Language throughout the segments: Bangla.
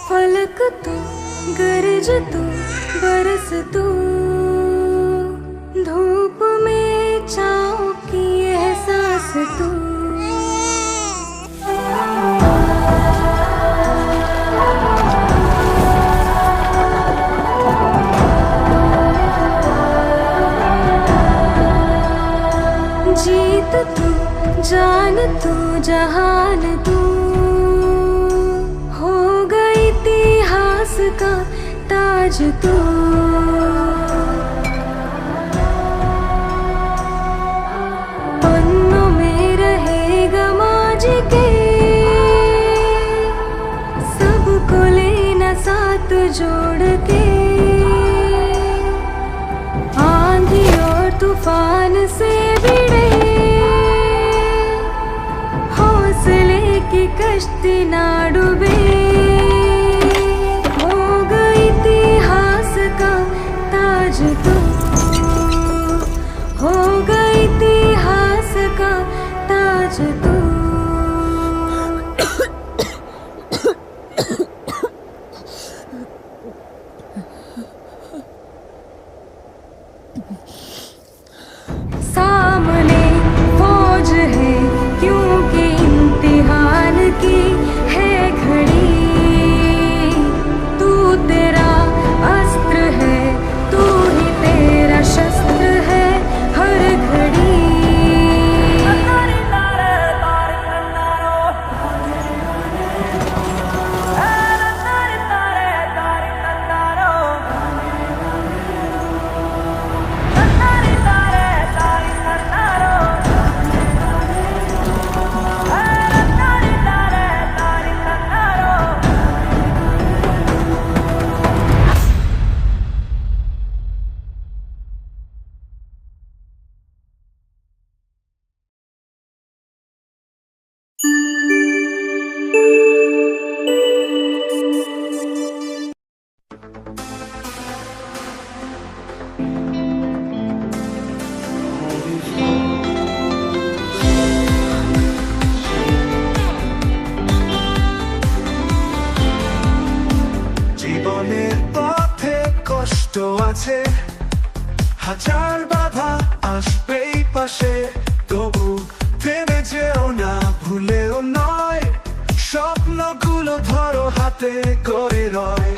फलक तू, गरज तू, बरस तू, धूप में छाँव की एहसास तू। जीत तू, जान तू, जहान तू, हो गई इतिहास का ताज तू। पन्नों में रहेगा माजी के, सबको लेना साथ जोड़ के। आंधी और तूफान से भिड़े हौसले की कश्ती ना डूबे, हो गई इतिहास का ताज तू, हो गई इतिहास का ताज तू। सामने फौज है क्योंकि इम्तिहान की है घड़ी, तू तेरा अस्त्र है, तू ही तेरा शस्त्र है हर घड़ी। জীবনের পথে কষ্ট আছে, হাজার বাধা আসবেই পাশে, তবু থেমে যেও না, ভুলেও নয়, স্বপ্নগুলো ধরো হাতে করে রয়।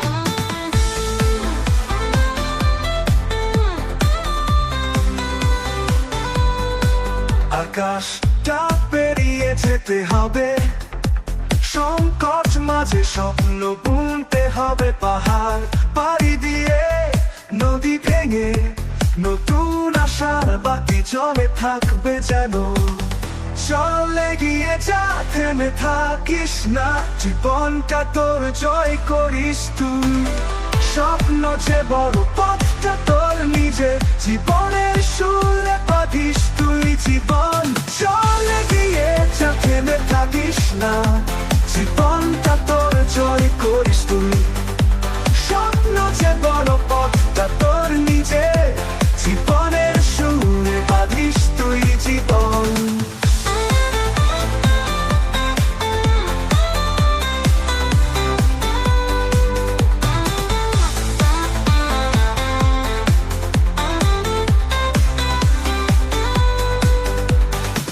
আকাশটা পেরিয়ে যেতে হবে, সংকট মাঝে স্বপ্ন বুনতে হবে, পাহাড় পাড়ি দিয়ে নদী ভেঙে নতুন আশার বাতি জমে থাকবে যেন। চলে গিয়ে যা, থেমে থাকিস না, জীবনটা তোর জয় করিস তুই। স্বপ্ন যে বড়, পথটা তোর নিজের, জীবনের সুরে বাঁধিস তুই জীবন। চলে গিয়ে যা, থেমে থাকিস না, জীবনটা তোর জয় করিস তুই। স্বপ্ন যে বড়, পথটা তোর নিজের, জীবনের সুরে বাঁধিস তুই জীবন।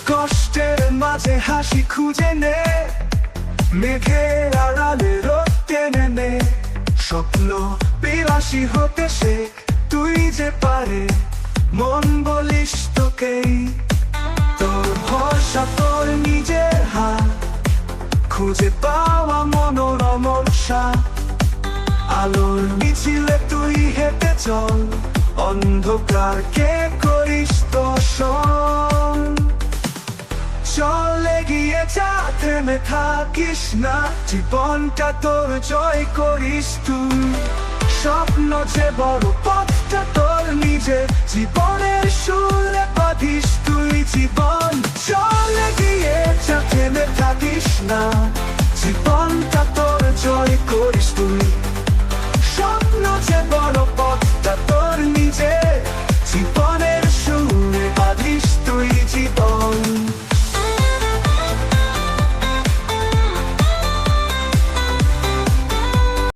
কষ্টের মাঝে হাসি খুঁজে নে, মেঘের আড়ালে রোদ টেনে নে। স্বপ্ন বিলাসী হতে শেখ, তুই যে পারে মন বলিস তোকেই। তোর ভরসা তোর নিজের হাত, খুঁজে পাওয়া মনোরম সাথ। আলোর মিছিলে তুই হেঁটে চল, অন্ধকারকে করিস দর্শন। চলে গিয়ে যা, থেমে থাকিস না, জীবনটা তোর জয় করিস তুই। স্বপ্ন যে বড়, পথটা তোর নিজের, জীবনের সুরে বাঁধিস তুই জীবন। চলে গিয়ে যা, থেমে থাকিস না, জীবনটা তোর জয় করিস তুই।